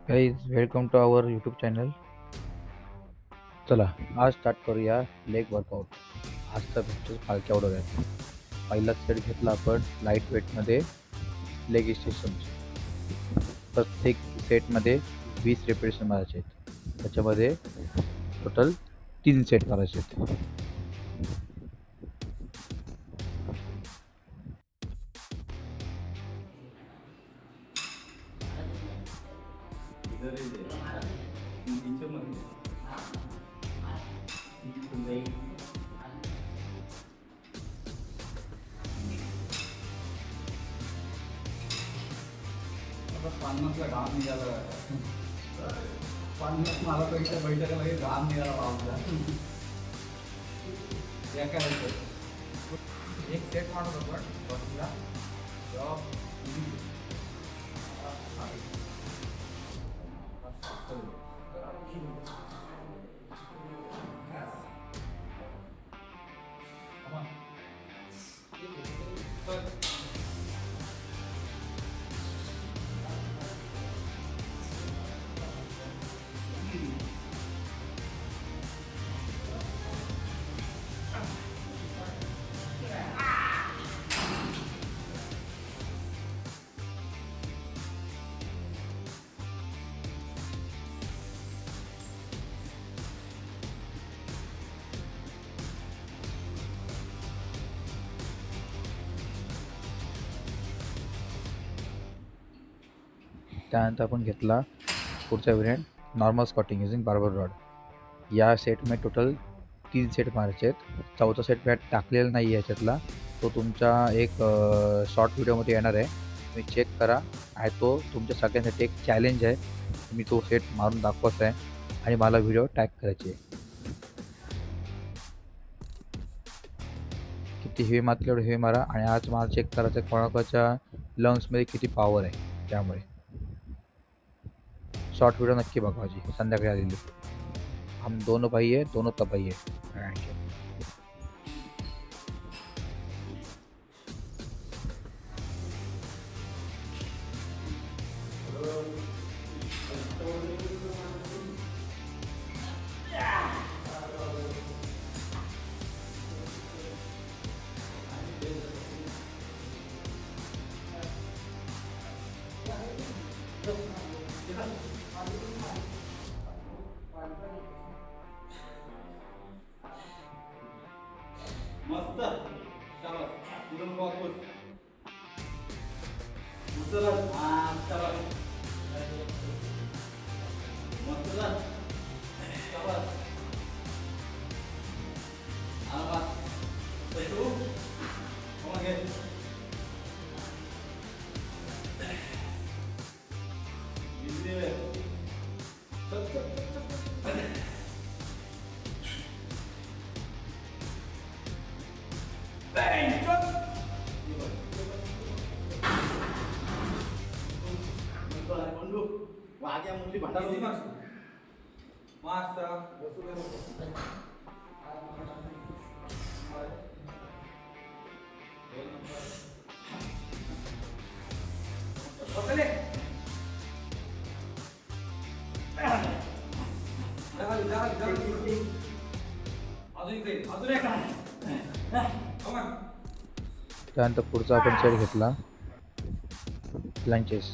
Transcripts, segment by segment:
Guys welcome to our YouTube channel. चला आज start करूया लेग वर्कआउट. आजचा पिक्चर कालच्या ऑर्डर आहे. पहिला सेट घेतला आपण लाईट वेटमध्ये लेग एक्सटेन्शन. प्रत्येक सेटमध्ये 20 रेपिटेशन मारायचे आहेत. त्याच्यामध्ये टोटल 3 सेट करायचे आहेत. पन्नासला घाम निघाला. पन्नास मला बैठका लगेच घाम निघाला बाबूला. या करायचं एक सेट मारत आपण बसला जॉब त्यानंतर आपण घेतला पुढचा variant normal squatting using barbell rod. या सेटमध्ये टोटल 3 सेट मारायचे आहेत. चौथा सेट मॅट टाकलेला नाही आहे याच्यातला, तो तुमचा एक शॉर्ट व्हिडिओमध्ये येणार आहे. तुम्ही चेक करा. आहे तो तुमच्या सगळ्यांसाठी एक चॅलेंज आहे. मी तो सेट मारून दाखवत आहे आणि मला व्हिडिओ टॅग करायचे आहे. किती हेवी मारले एवढे हेवी मारा. आणि आज मला चेक करायचं आहे कोणाकोणाच्या लंग्समध्ये किती पॉवर आहे. त्यामुळे शॉर्ट व्हिडिओ नक्की बघवायची संध्याकाळी आलेली. हम दोनों भाई है, दोनों तबाही है. मस्त शाबास पुढून वापस उचला. शाबास मस्त जा. शाबास आवाज तू मग घे. इथे वाग्या मुली भांडायची मस्त त्यानंतर पुढचा आपण सेट घेतला लंचेस.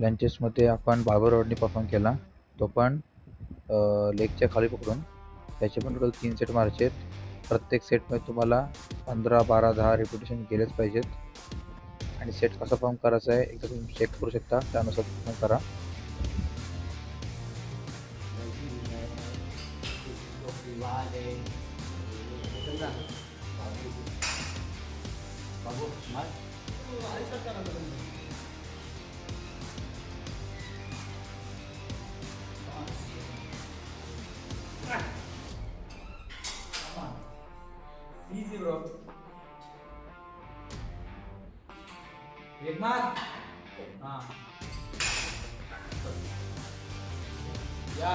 लंचेसमध्ये आपण बार्बल रॉडनी परफॉर्म केला, तो पण लेगच्या खाली पकडून. त्याचे पण टोटल 3 सेट मारायचे आहेत. प्रत्येक सेटमध्ये तुम्हाला 15, 12, 10 रिपिटेशन केलेच पाहिजेत. आणि सेट कसा फॉर्म करायचा आहे एकदा तुम्ही चेक करू शकता, त्यानुसार परफॉर्म करा. easy bro. एक मार. हाँ या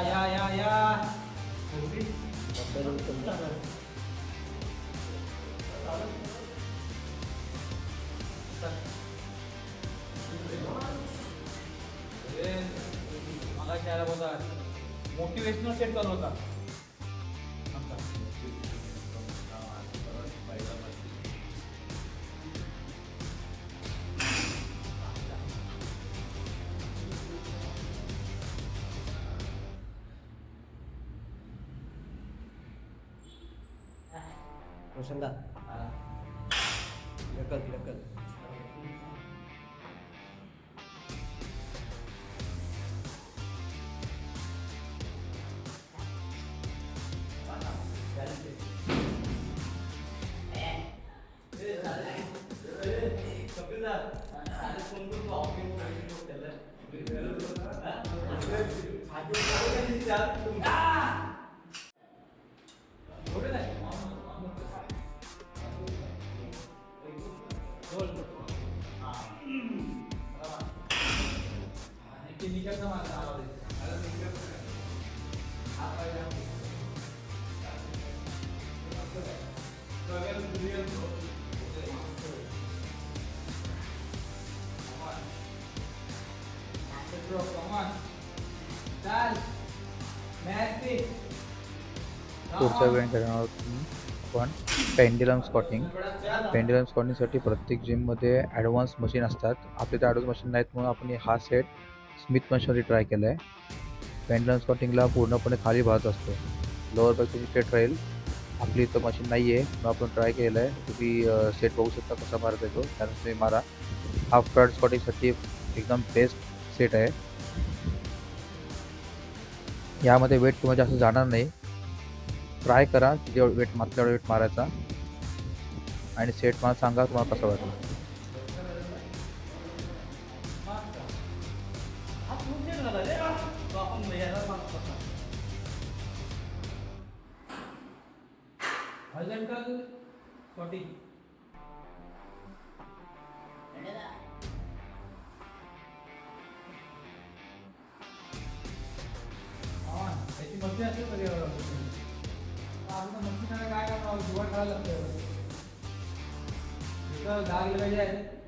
त्याला बोलतात मोटिवेशनल सेट चालू होता आमचा. रोशनदा ढकल पुढचा इव्हेंट करणार आहोत आपण पेंडुलम स्कॉटिंग. पेंडुलम स्कॉटिंगसाठी प्रत्येक जिममध्ये ॲडव्हान्स मशीन असतात. आपल्या इथे ॲडव्हान्स मशीन नाहीत म्हणून आपण हा सेट स्मिथ मशीनमध्ये ट्राय केला आहे. पेंडुलम स्कॉटिंगला पूर्णपणे खाली भात असतो, लोअर बॅक तुमची स्ट्रेट राहील. आपली इथं मशीन नाही आहे म्हणून आपण ट्राय केलेलं आहे. तुम्ही सेट बघू शकता कसा मारता येतो, त्यानंतर तुम्ही मारा. हाफ फ्रंट स्कॉटिंगसाठी एकदम बेस्ट सेट आहे. यामध्ये वेट तुम्हाला जास्त जाणार नाही. ट्राय करा जेवढं वेट मारता तेवढं वेट मारायचा आणि सेट मला सांगा तुम्हाला कसं वाटलं. हॉरिझॉन्टल स्क्वॉटिंग त्याची मशीन असेल पर्यावरण आपण मशीनला काय करणार जुगाड करायला लागतं. इथं डाग लागायचे आहे.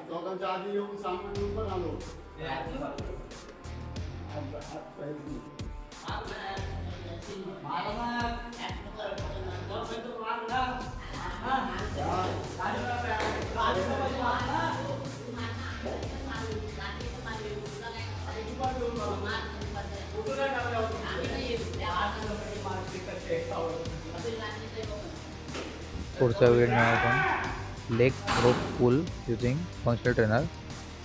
दोघांच्या आधी येऊन सांगून पण आलो. पुढचा इव्हेंट आपण लेग रोप पुल युझिंग फंक्शनल ट्रेनर.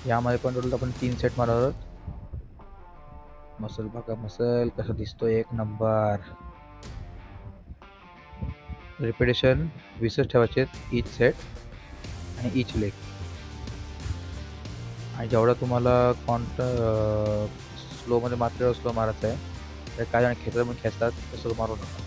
यामध्ये पण टोटल आपण 3 सेट मारणार आहोत. मसल बघा, मसल कसा दिसतो, एक नंबर. रिपिटेशन 20 ठेवायचे इच सेट आणि इच लेग. आणि जेवढा तुम्हाला स्लोमध्ये मात्र स्लो मारायचं आहे. तर काय जण खेचर पण खेचतात, तसं मारू नका.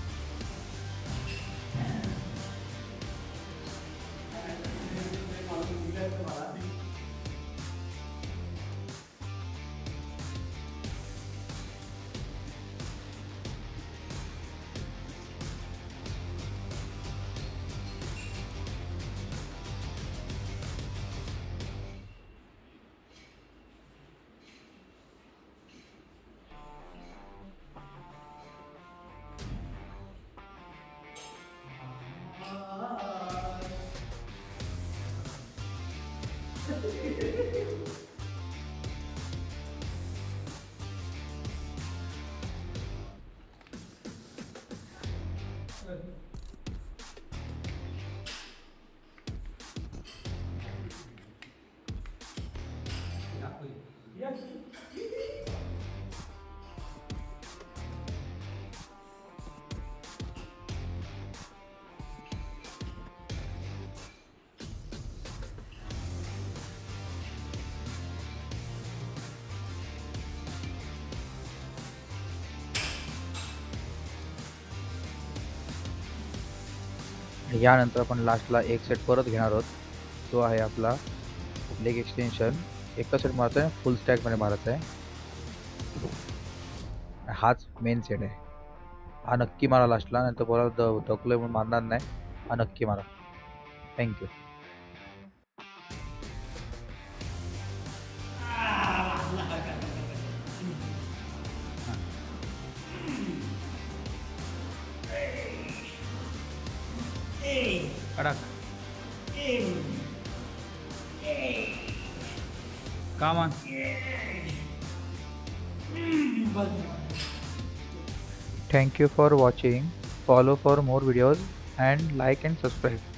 यानंतर आपण लास्टला एक सेट परत घेणार आहोत. तो आहे आपला लेग एक्सटेन्शन. एका सेट मारायचा आहे, फुल स्टॅकमध्ये मारायचा आहे. हाच मेन सेट आहे. हा नक्की मारा लास्टला, नाही तर बोला दकलोय म्हणून मारणार नाही. हा नक्की मारा. थँक्यू. कडक काम on. Thank you for watching. Follow for more videos and like and subscribe.